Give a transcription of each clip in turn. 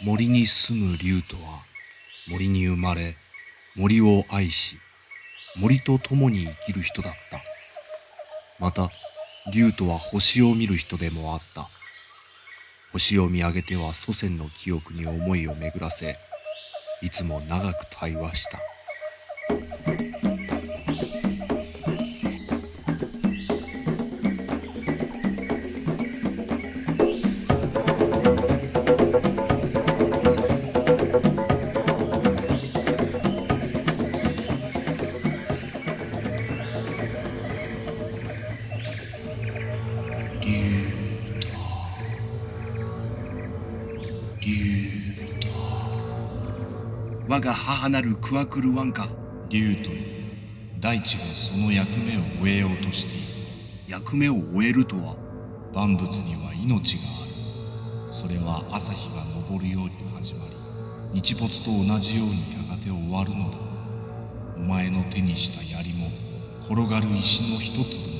森に住む竜とは、森に生まれ、森を愛し、森と共に生きる人だった。また、竜とは星を見る人でもあった。星を見上げては祖先の記憶に思いを巡らせ、いつも長く対話した。竜だ、竜だ。我が母なるクワクルワンカ。竜という大地がその役目を終えようとしている。役目を終えるとは。万物には命がある。それは朝日が昇るように始まり、日没と同じようにやがて終わるのだ。お前の手にした槍も転がる石の一粒も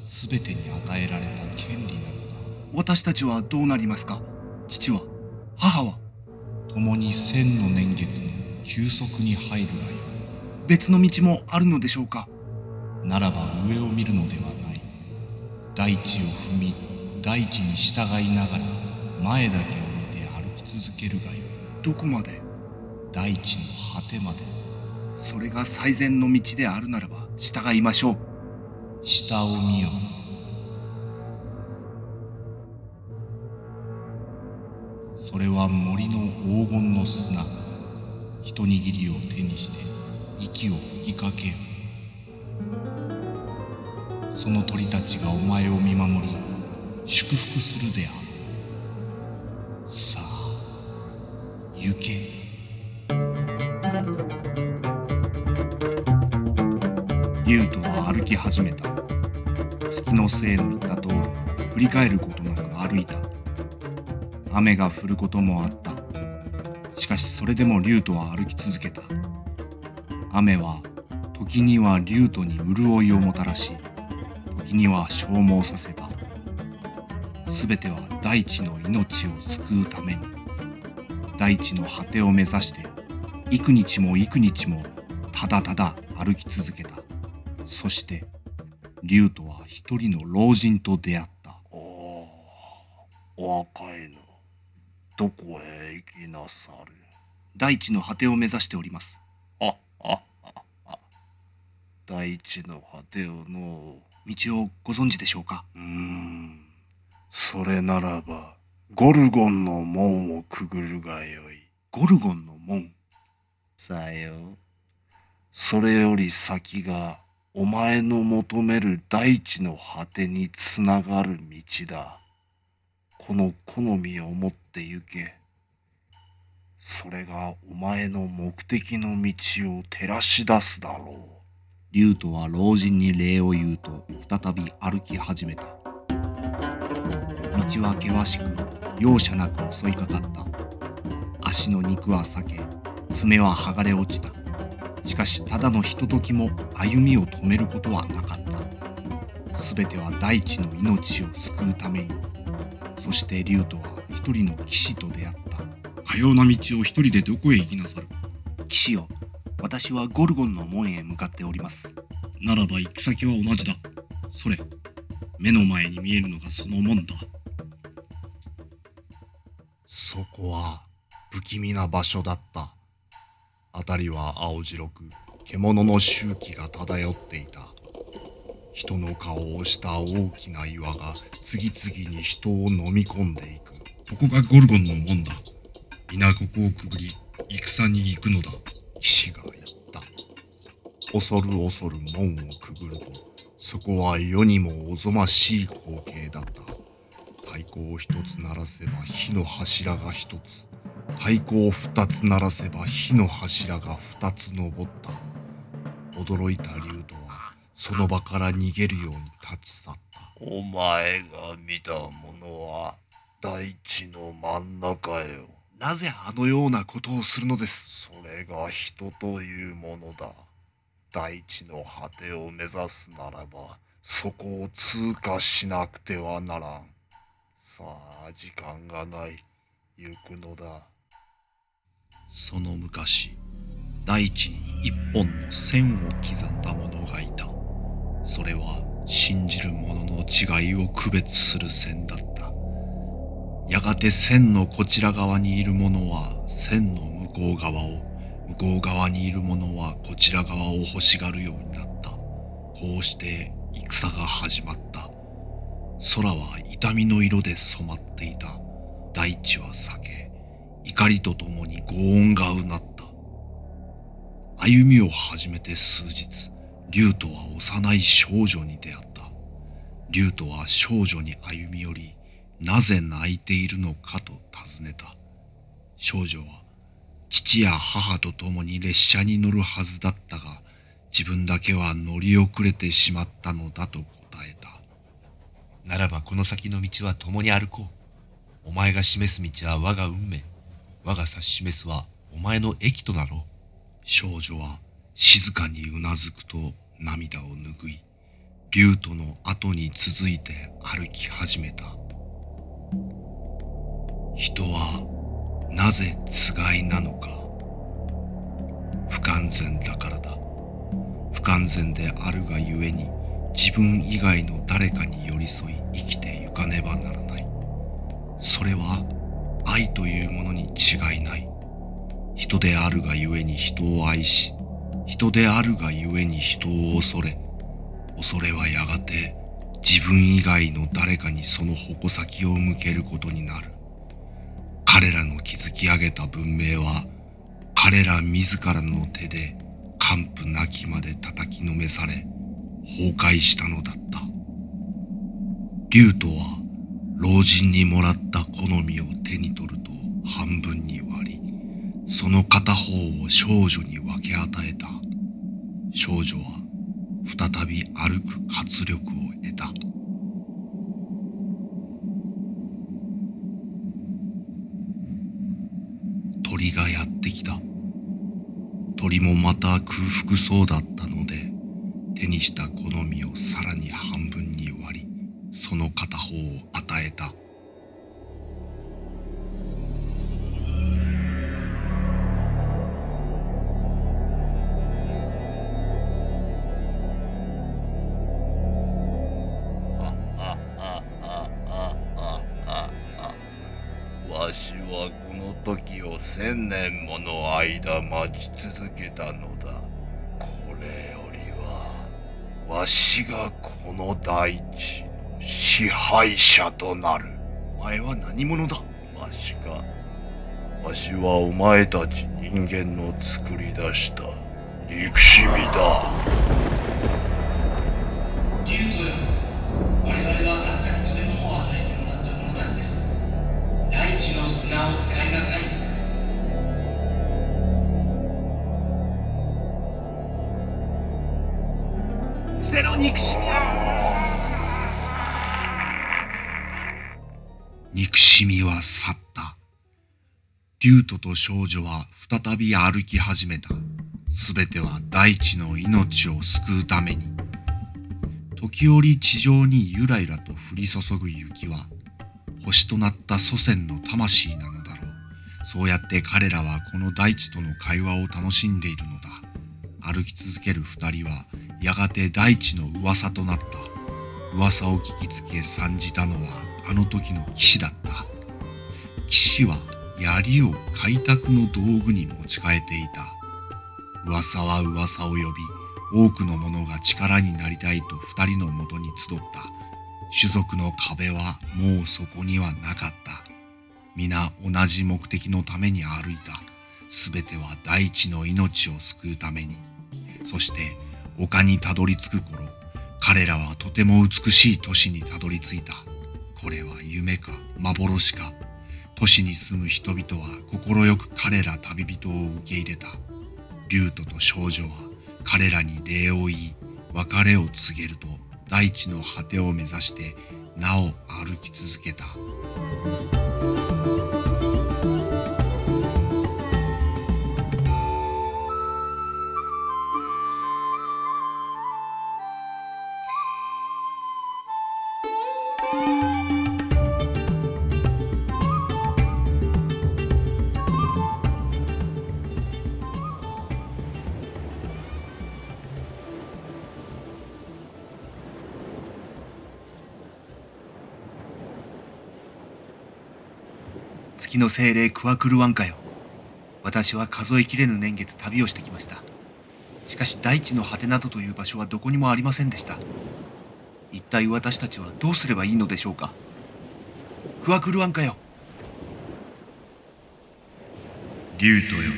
全てに与えられた権利なのだ。私たちはどうなりますか？父は、母は。共に千の年月の休息に入るがよ。別の道もあるのでしょうか？ならば上を見るのではない。大地を踏み、大地に従いながら前だけを見て歩き続けるがよ。どこまで？大地の果てまで。それが最善の道であるならば従いましょう。下を見よ。それは森の黄金の砂。一握りを手にして息を吹きかけよ。その鳥たちがお前を見守り祝福するである。さあ行け。竜とは歩き始めた。月の精の言った通り、振り返ることなく歩いた。雨が降ることもあった。しかしそれでも竜とは歩き続けた。雨は時には竜とに潤いをもたらし、時には消耗させた。すべては大地の命を救うために。大地の果てを目指して、幾日も幾日もただただ歩き続けた。そして竜とは一人の老人と出会った。お若いの、どこへ行きなさる？大地の果てを目指しております。大地の果てをの。道をご存知でしょうか？それならばゴルゴンの門をくぐるがよい。ゴルゴンの門。さよ。それより先がお前の求める大地の果てにつながる道だ。この好みを持って行け。それがお前の目的の道を照らし出すだろう。竜とは老人に礼を言うと再び歩き始めた。道は険しく容赦なく襲いかかった。足の肉は裂け、爪は剥がれ落ちた。しかしただのひとときも歩みを止めることはなかった。すべては大地の命を救うために。そして竜とは一人の騎士と出会った。かような道を一人でどこへ行きなさる？騎士よ、私はゴルゴンの門へ向かっております。ならば行く先は同じだ。それ、目の前に見えるのがその門だ。そこは不気味な場所だった。辺りは青白く、獣の臭気が漂っていた。人の顔をした大きな岩が次々に人を飲み込んでいく。ここがゴルゴンの門だ。皆ここをくぐり、戦に行くのだ。騎士が言った。恐る恐る門をくぐると、そこは世にもおぞましい光景だった。太鼓を一つ鳴らせば火の柱が一つ、太鼓を二つ鳴らせば火の柱が二つ昇った。驚いた竜とはその場から逃げるように立ち去った。お前が見たものは大地の真ん中よ。なぜあのようなことをするのです？それが人というものだ。大地の果てを目指すならば、そこを通過しなくてはならん。さあ、時間がない。行くのだ。その昔、大地に一本の線を刻んだ者がいた。それは信じる者の違いを区別する線だった。やがて線のこちら側にいる者は線の向こう側を、向こう側にいる者はこちら側を欲しがるようになった。こうして戦が始まった。空は痛みの色で染まっていた。大地は裂け、怒りとともに轟音がうなった。歩みを始めて数日、竜とは幼い少女に出会った。竜とは少女に歩み寄り、なぜ泣いているのかと尋ねた。少女は、父や母と共に列車に乗るはずだったが、自分だけは乗り遅れてしまったのだと答えた。ならばこの先の道は共に歩こう。お前が示す道は我が運命。我が指し示すはお前の益となろう。少女は静かにうなずくと涙を拭い、竜との後に続いて歩き始めた。人はなぜつがいなのか。不完全だからだ。不完全であるがゆえに、自分以外の誰かに寄り添い生きてゆかねばならない。それは愛というものに違いない。人であるがゆえに人を愛し、人であるがゆえに人を恐れ、恐れはやがて自分以外の誰かにその矛先を向けることになる。彼らの築き上げた文明は、彼ら自らの手で完膚なきまで叩きのめされ、崩壊したのだった。竜とは老人にもらった好みを手に取ると半分に割り、その片方を少女に分け与えた。少女は再び歩く活力を得た。鳥がやってきた。鳥もまた空腹そうだったので、手にした好みをさらに半分に割り、その片方を与えた。わしはこの時を1000年もの間待ち続けたのだ。これよりはわしがこの大地の支配者となる。お前は何者だ。わしはお前たち人間の作り出した憎しみだ。竜とよ、我々はあなたに食べ物を与えてもらった者たちです。大地の砂を使いなさい。セロ憎しみ憎しみは去った。竜とと少女は再び歩き始めた。すべては大地の命を救うために。時折地上にゆらゆらと降り注ぐ雪は、星となった祖先の魂なのだろう。そうやって彼らはこの大地との会話を楽しんでいるのだ。歩き続ける二人は、やがて大地の噂となった。噂を聞きつけ参じたのは、あの時の騎士だった。騎士は槍を開拓の道具に持ち替えていた。噂は噂を呼び、多くの者が力になりたいと二人のもとに集った。種族の壁はもうそこにはなかった。皆同じ目的のために歩いた。すべては大地の命を救うために。そして丘にたどり着く頃、彼らはとても美しい都市にたどり着いた。これは夢か幻か。都市に住む人々は快く彼ら旅人を受け入れた。竜とと少女は彼らに礼を言い、別れを告げると、大地の果てを目指してなお歩き続けた。月の精霊クワクルワンカよ。私は数えきれぬ年月旅をしてきました。しかし大地の果てなどという場所はどこにもありませんでした。一体私たちはどうすればいいのでしょうか。クワクルワンカよ。竜とよ、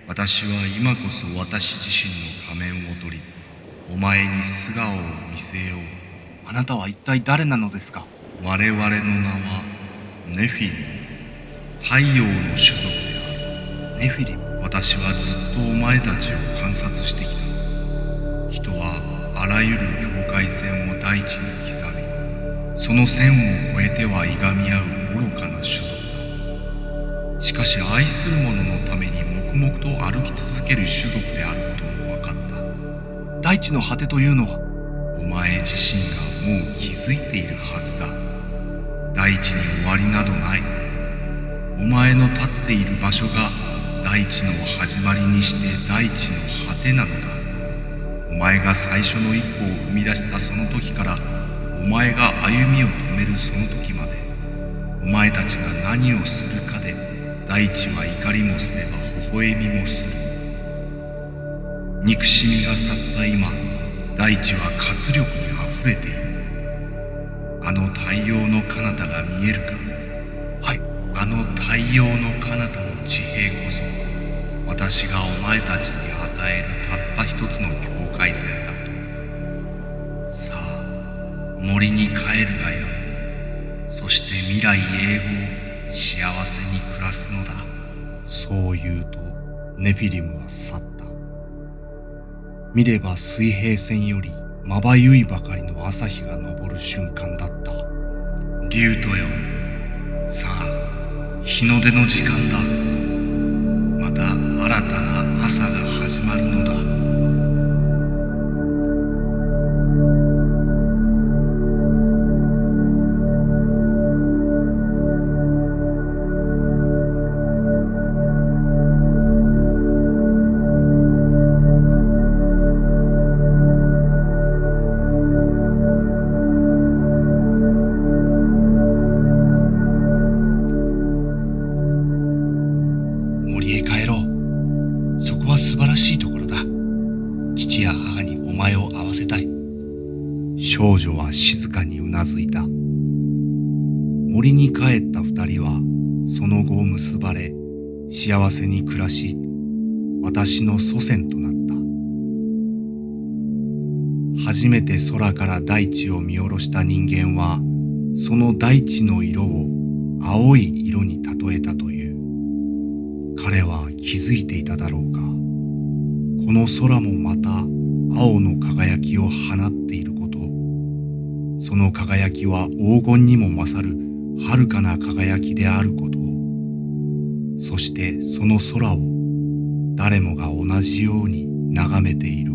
私は今こそ私自身の仮面を取り、お前に素顔を見せよう。あなたは一体誰なのですか。我々の名はネフィリム、太陽の種族である。ネフィリム。私はずっとお前たちを観察してきた。人はあらゆる境界線を大地に刻み、その線を越えてはいがみ合う愚かな種族だ。しかし愛する者のために黙々と歩き続ける種族であることも分かった。大地の果てというのは、お前自身がもう気づいているはずだ。大地に終わりなどない。お前の立っている場所が大地の始まりにして大地の果てなのだ。お前が最初の一歩を踏み出したその時から、お前が歩みを止めるその時まで、お前たちが何をするかで大地は怒りもすれば微笑みもする。憎しみが去った今、大地は活力にあふれている。あの太陽の彼方が見えるか。はい。あの太陽の彼方の地平こそ、私がお前たちに与えるたった一つの境界線だ。さあ、森に帰るがよい。そして未来永劫幸せに暮らすのだ。そう言うとネフィリムは去った。見れば水平線よりまばゆいばかりの朝日が昇る瞬間だった。竜とよ、さあ日の出の時間だ。また新たな朝が始まるのだ。森へ帰ろう。そこは素晴らしいところだ。父や母にお前を会わせたい。少女は静かにうなずいた。森に帰った二人はその後結ばれ、幸せに暮らし、私の祖先となった。初めて空から大地を見下ろした人間は、その大地の色を青い色に例えたという。彼は気づいていただろうか。この空もまた青の輝きを放っていること。その輝きは黄金にも勝る遥かな輝きであること。そしてその空を誰もが同じように眺めている